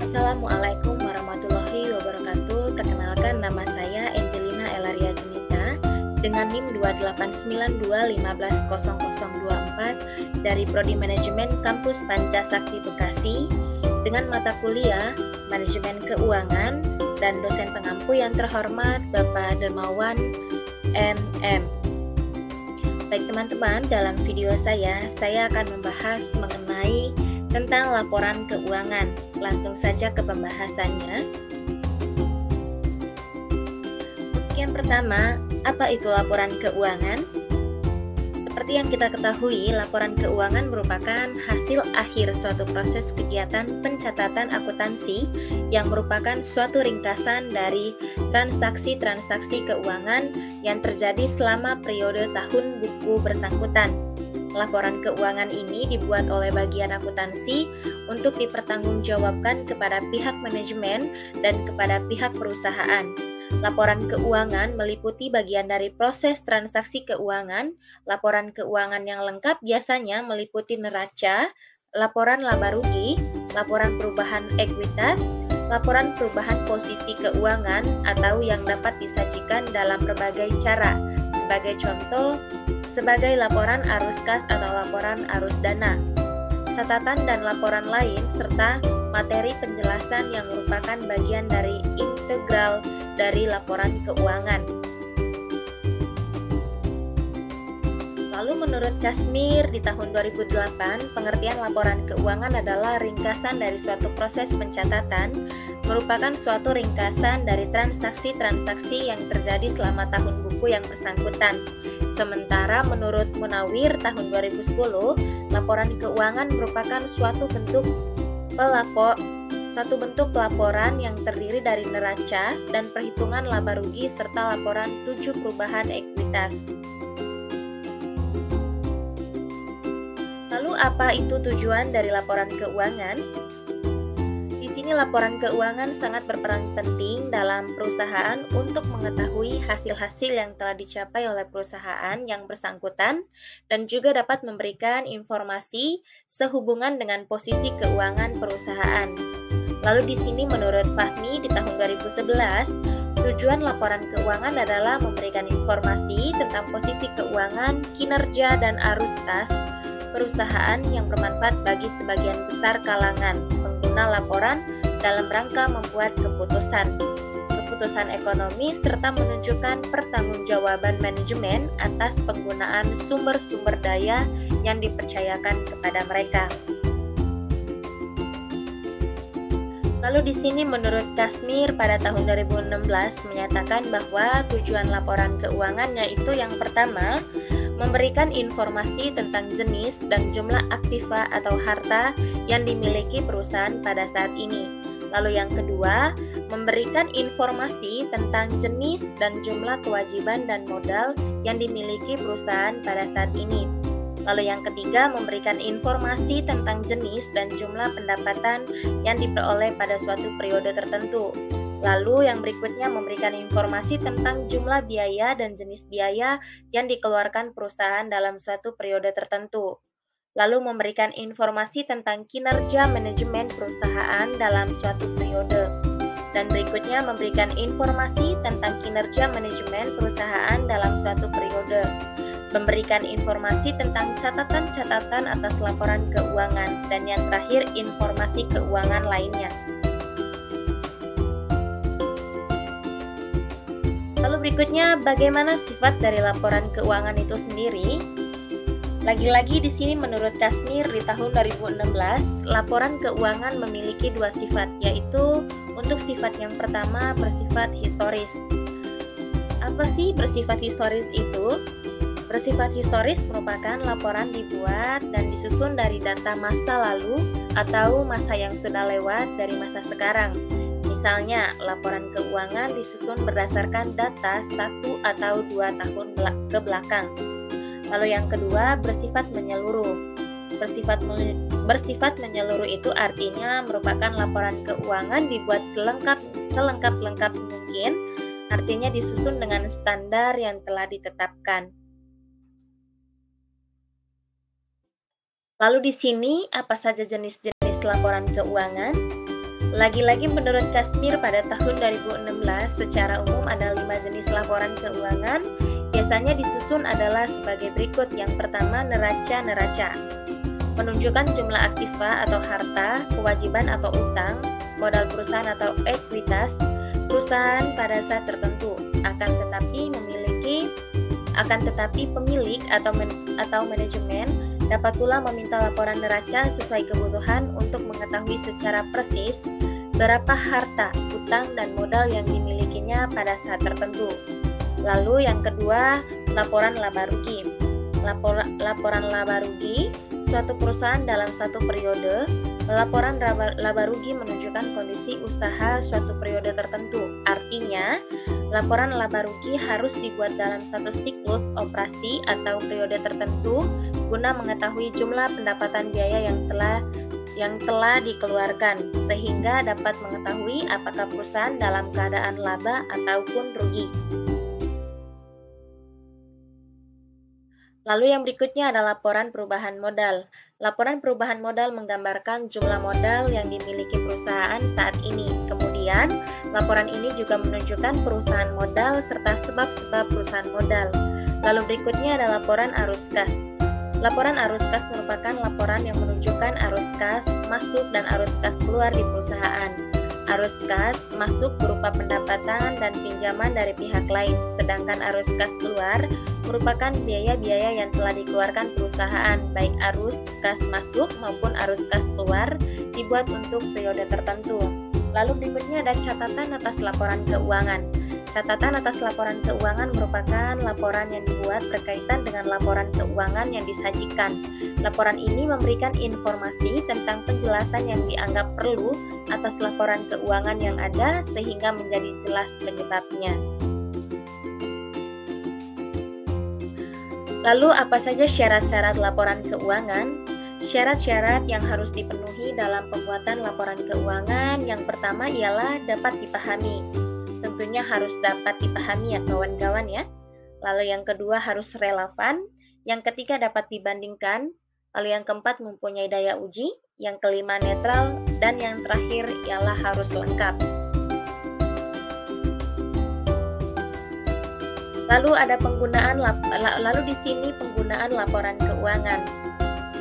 Assalamualaikum warahmatullahi wabarakatuh. Perkenalkan, nama saya Angelina Elaria Junita dengan NIM 28921500024 dari Prodi Manajemen Kampus Pancasakti Bekasi dengan mata kuliah Manajemen Keuangan dan dosen pengampu yang terhormat Bapak Dermawan MM. Baik teman-teman, dalam video saya akan membahas mengenai tentang laporan keuangan. Langsung saja ke pembahasannya. Yang pertama, apa itu laporan keuangan? Seperti yang kita ketahui, laporan keuangan merupakan hasil akhir suatu proses kegiatan pencatatan akuntansi yang merupakan suatu ringkasan dari transaksi-transaksi keuangan yang terjadi selama periode tahun buku bersangkutan. Laporan keuangan ini dibuat oleh bagian akuntansi untuk dipertanggungjawabkan kepada pihak manajemen dan kepada pihak perusahaan. Laporan keuangan meliputi bagian dari proses transaksi keuangan. Laporan keuangan yang lengkap biasanya meliputi neraca, laporan laba rugi, laporan perubahan ekuitas, laporan perubahan posisi keuangan atau yang dapat disajikan dalam berbagai cara. Sebagai contoh, sebagai laporan arus kas atau laporan arus dana, catatan dan laporan lain, serta materi penjelasan yang merupakan bagian dari integral dari laporan keuangan. Lalu menurut Kasmir di tahun 2008, pengertian laporan keuangan adalah ringkasan dari suatu proses pencatatan, merupakan suatu ringkasan dari transaksi-transaksi yang terjadi selama tahun buku yang bersangkutan. Sementara menurut Munawir tahun 2010, laporan keuangan merupakan suatu bentuk pelaporan yang terdiri dari neraca dan perhitungan laba rugi serta laporan 7 perubahan ekuitas. Lalu apa itu tujuan dari laporan keuangan? Di sini laporan keuangan sangat berperan penting dalam perusahaan untuk mengetahui hasil-hasil yang telah dicapai oleh perusahaan yang bersangkutan dan juga dapat memberikan informasi sehubungan dengan posisi keuangan perusahaan. Lalu di sini menurut Fahmi di tahun 2011, tujuan laporan keuangan adalah memberikan informasi tentang posisi keuangan, kinerja, dan arus kas perusahaan yang bermanfaat bagi sebagian besar kalangan pengguna laporan dalam rangka membuat keputusan ekonomi serta menunjukkan pertanggungjawaban manajemen atas penggunaan sumber-sumber daya yang dipercayakan kepada mereka. Lalu di sini menurut Kasmir pada tahun 2016 menyatakan bahwa tujuan laporan keuangan yaitu yang pertama, memberikan informasi tentang jenis dan jumlah aktiva atau harta yang dimiliki perusahaan pada saat ini. Lalu yang kedua, memberikan informasi tentang jenis dan jumlah kewajiban dan modal yang dimiliki perusahaan pada saat ini. Lalu yang ketiga, memberikan informasi tentang jenis dan jumlah pendapatan yang diperoleh pada suatu periode tertentu. Lalu yang berikutnya memberikan informasi tentang jumlah biaya dan jenis biaya yang dikeluarkan perusahaan dalam suatu periode tertentu. Lalu memberikan informasi tentang kinerja manajemen perusahaan dalam suatu periode. Dan berikutnya memberikan informasi tentang kinerja manajemen perusahaan dalam suatu periode. Memberikan informasi tentang catatan-catatan atas laporan keuangan. Dan yang terakhir, informasi keuangan lainnya. Lalu berikutnya, bagaimana sifat dari laporan keuangan itu sendiri? Lagi-lagi di sini menurut Kasmir di tahun 2016, laporan keuangan memiliki dua sifat, yaitu untuk sifat yang pertama bersifat historis. Apa sih bersifat historis itu? Bersifat historis merupakan laporan dibuat dan disusun dari data masa lalu atau masa yang sudah lewat dari masa sekarang. Misalnya, laporan keuangan disusun berdasarkan data 1 atau 2 tahun ke belakang. Lalu yang kedua, bersifat menyeluruh. Bersifat menyeluruh itu artinya merupakan laporan keuangan dibuat selengkap-lengkap mungkin, artinya disusun dengan standar yang telah ditetapkan. Lalu di sini apa saja jenis-jenis laporan keuangan? Lagi-lagi menurut Kasmir pada tahun 2016, secara umum ada 5 jenis laporan keuangan. Biasanya disusun adalah sebagai berikut. Yang pertama, neraca. Menunjukkan jumlah aktiva atau harta, kewajiban atau utang, modal perusahaan atau ekuitas perusahaan pada saat tertentu. Akan tetapi pemilik atau manajemen dapat pula meminta laporan neraca sesuai kebutuhan untuk mengetahui secara persis berapa harta, utang, dan modal yang dimilikinya pada saat tertentu. Lalu yang kedua, laporan laba rugi. Laporan laba rugi suatu perusahaan dalam satu periode. Laporan laba rugi menunjukkan kondisi usaha suatu periode tertentu. Artinya, laporan laba rugi harus dibuat dalam satu siklus operasi atau periode tertentu guna mengetahui jumlah pendapatan biaya yang telah dikeluarkan, sehingga dapat mengetahui apakah perusahaan dalam keadaan laba ataupun rugi. Lalu yang berikutnya adalah laporan perubahan modal. Laporan perubahan modal menggambarkan jumlah modal yang dimiliki perusahaan saat ini. Kemudian, laporan ini juga menunjukkan perusahaan modal serta sebab-sebab perusahaan modal. Lalu berikutnya adalah laporan arus kas. Laporan arus kas merupakan laporan yang menunjukkan arus kas masuk dan arus kas keluar di perusahaan. Arus kas masuk berupa pendapatan dan pinjaman dari pihak lain, sedangkan arus kas keluar merupakan biaya-biaya yang telah dikeluarkan perusahaan, baik arus kas masuk maupun arus kas keluar dibuat untuk periode tertentu. Lalu berikutnya ada catatan atas laporan keuangan. Catatan atas laporan keuangan merupakan laporan yang dibuat berkaitan dengan laporan keuangan yang disajikan. Laporan ini memberikan informasi tentang penjelasan yang dianggap perlu atas laporan keuangan yang ada sehingga menjadi jelas penyebabnya. Lalu apa saja syarat-syarat laporan keuangan? Syarat-syarat yang harus dipenuhi dalam pembuatan laporan keuangan yang pertama ialah dapat dipahami. Tentunya harus dapat dipahami ya kawan-kawan ya. Lalu yang kedua harus relevan. Yang ketiga dapat dibandingkan. Lalu yang keempat mempunyai daya uji. Yang kelima netral. Dan yang terakhir ialah harus lengkap. Lalu di sini penggunaan laporan keuangan.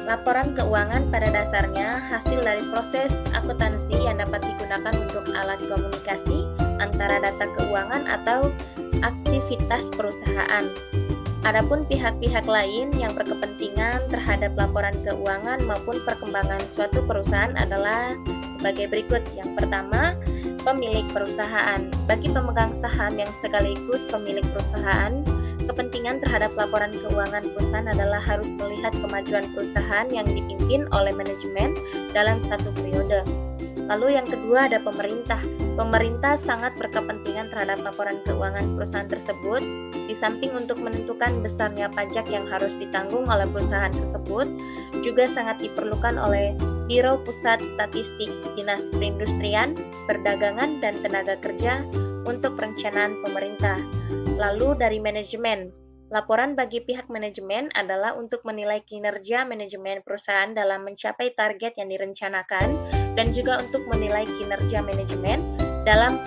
Laporan keuangan pada dasarnya hasil dari proses akuntansi yang dapat digunakan untuk alat komunikasi antara data keuangan atau aktivitas perusahaan. Adapun pihak-pihak lain yang berkepentingan terhadap laporan keuangan maupun perkembangan suatu perusahaan adalah sebagai berikut. Yang pertama, pemilik perusahaan. Bagi pemegang saham yang sekaligus pemilik perusahaan, kepentingan terhadap laporan keuangan perusahaan adalah harus melihat kemajuan perusahaan yang dipimpin oleh manajemen dalam satu periode. Lalu yang kedua ada pemerintah. Pemerintah sangat berkepentingan terhadap laporan keuangan perusahaan tersebut. Di samping untuk menentukan besarnya pajak yang harus ditanggung oleh perusahaan tersebut, juga sangat diperlukan oleh Biro Pusat Statistik, Dinas Perindustrian, Perdagangan, dan Tenaga Kerja untuk perencanaan pemerintah. Lalu dari manajemen. Laporan bagi pihak manajemen adalah untuk menilai kinerja manajemen perusahaan dalam mencapai target yang direncanakan dan juga untuk menilai kinerja manajemen dalam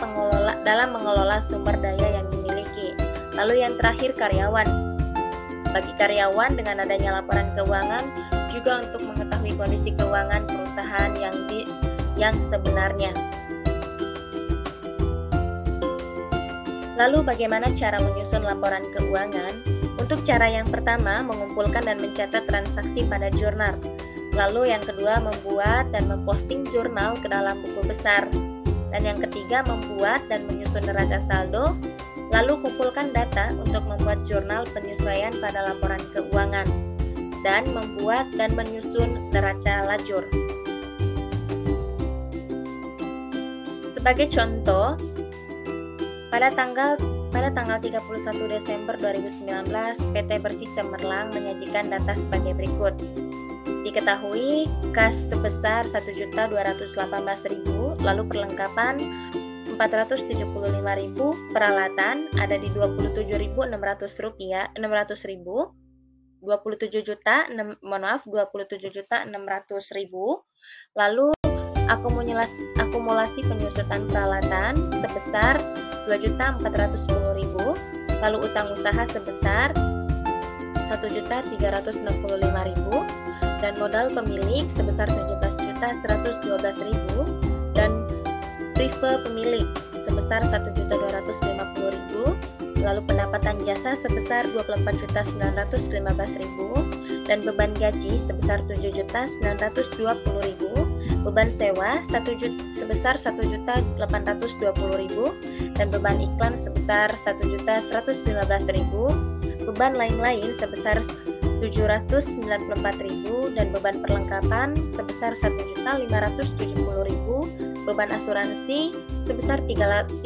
mengelola sumber daya yang dimiliki. Lalu yang terakhir karyawan. Bagi karyawan dengan adanya laporan keuangan juga untuk mengetahui kondisi keuangan perusahaan yang sebenarnya. Lalu bagaimana cara menyusun laporan keuangan? Untuk cara yang pertama, mengumpulkan dan mencatat transaksi pada jurnal. Lalu yang kedua, membuat dan memposting jurnal ke dalam buku besar. Dan yang ketiga, membuat dan menyusun neraca saldo. Lalu kumpulkan data untuk membuat jurnal penyesuaian pada laporan keuangan. Dan membuat dan menyusun neraca lajur. Sebagai contoh, pada tanggal 31 Desember 2019, PT Bersih Cemerlang menyajikan data sebagai berikut. Diketahui kas sebesar 1.218.000, lalu perlengkapan 475.000, peralatan ada di 27.600.000, 27.600.000, lalu akumulasi penyusutan peralatan sebesar 2.410.000, lalu utang usaha sebesar 1.365.000, dan modal pemilik sebesar 17.112.000, dan prive pemilik sebesar 1.250.000, lalu pendapatan jasa sebesar 24.915.000, dan beban gaji sebesar 7.920.000, beban sewa sebesar 1.820.000, dan beban iklan sebesar 1.115.000, beban lain-lain sebesar 794.000, dan beban perlengkapan sebesar 1.570.000, beban asuransi sebesar 315.000,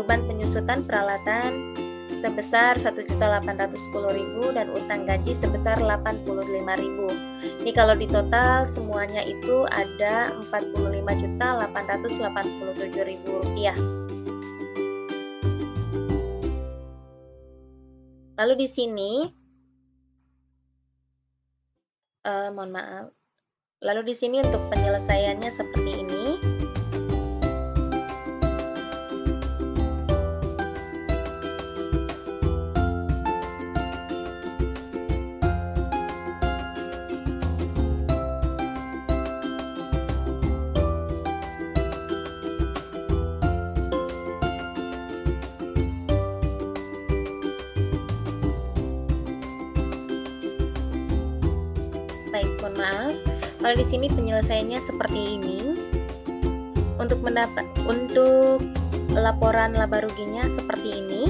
beban penyusutan peralatan sebesar 1.810.000, dan utang gaji sebesar 85.000. Ini kalau di total semuanya itu ada 45.887.000 rupiah. Lalu di sini Lalu di sini untuk penyelesaiannya seperti ini. Baik, mohon maaf. Kalau di sini penyelesaiannya seperti ini. Untuk laporan laba ruginya seperti ini.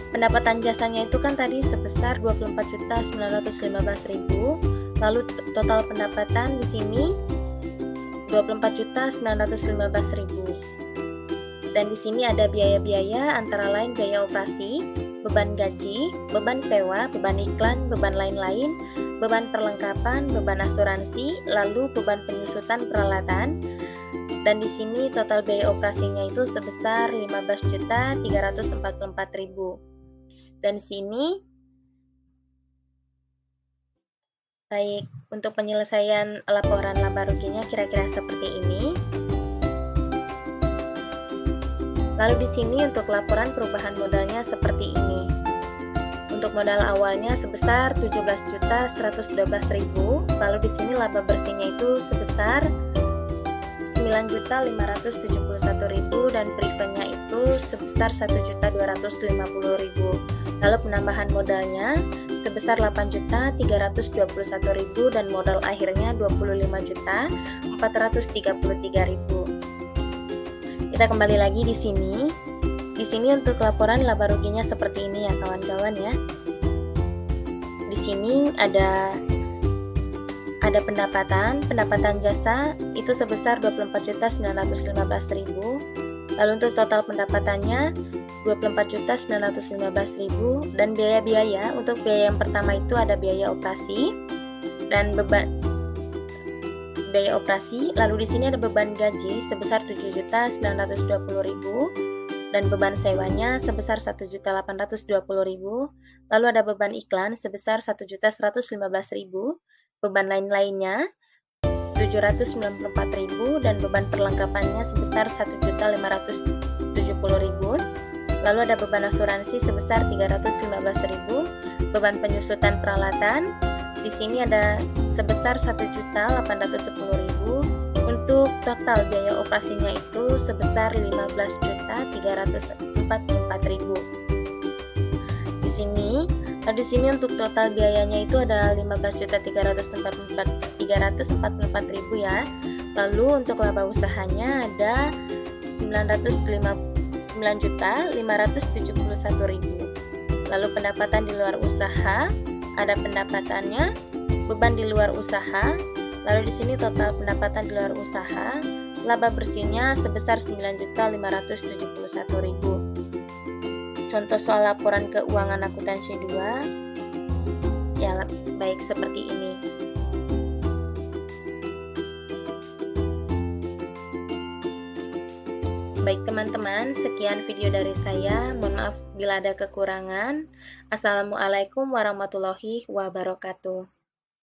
Pendapatan jasanya itu kan tadi sebesar 24.915.000. Lalu total pendapatan di sini 24.915.000. Dan di sini ada biaya-biaya antara lain biaya operasi, beban gaji, beban sewa, beban iklan, beban lain-lain, beban perlengkapan, beban asuransi, lalu beban penyusutan peralatan. Dan di sini total biaya operasinya itu sebesar 15.344.000. Dan di sini baik, untuk penyelesaian laporan laba ruginya kira-kira seperti ini. Lalu di sini untuk laporan perubahan modalnya seperti ini. Untuk modal awalnya sebesar 17.112.000, lalu di sini laba bersihnya itu sebesar 9.571.000 dan privenya itu sebesar 1.250.000. Lalu penambahan modalnya sebesar 8.321.000 dan modal akhirnya 25.433.000. Kita kembali lagi di sini. Di sini untuk laporan laba ruginya seperti ini ya kawan-kawan ya. Di sini ada pendapatan jasa itu sebesar 24.915.000. Lalu untuk total pendapatannya 24.915.000 dan biaya-biaya. Untuk biaya yang pertama itu ada biaya operasi dan biaya operasi. Lalu di sini ada beban gaji sebesar 7.920.000 dan beban sewanya sebesar 1.820.000. Lalu ada beban iklan sebesar 1.115.000, beban lain-lainnya 794.000 dan beban perlengkapannya sebesar 1.570.000. Lalu ada beban asuransi sebesar 315.000, beban penyusutan peralatan di sini ada sebesar 1.810.000. Untuk total biaya operasinya itu sebesar 15.344.000. Di sini untuk total biayanya itu ada 15.344.000 ya. Lalu untuk laba usahanya ada 9.571.000. Lalu pendapatan di luar usaha ada pendapatannya, beban di luar usaha. Lalu di sini total pendapatan di luar usaha, laba bersihnya sebesar 9.571.000. Contoh soal laporan keuangan akuntansi 2 ya baik seperti ini. Baik teman-teman, sekian video dari saya. Mohon maaf bila ada kekurangan. Assalamualaikum warahmatullahi wabarakatuh.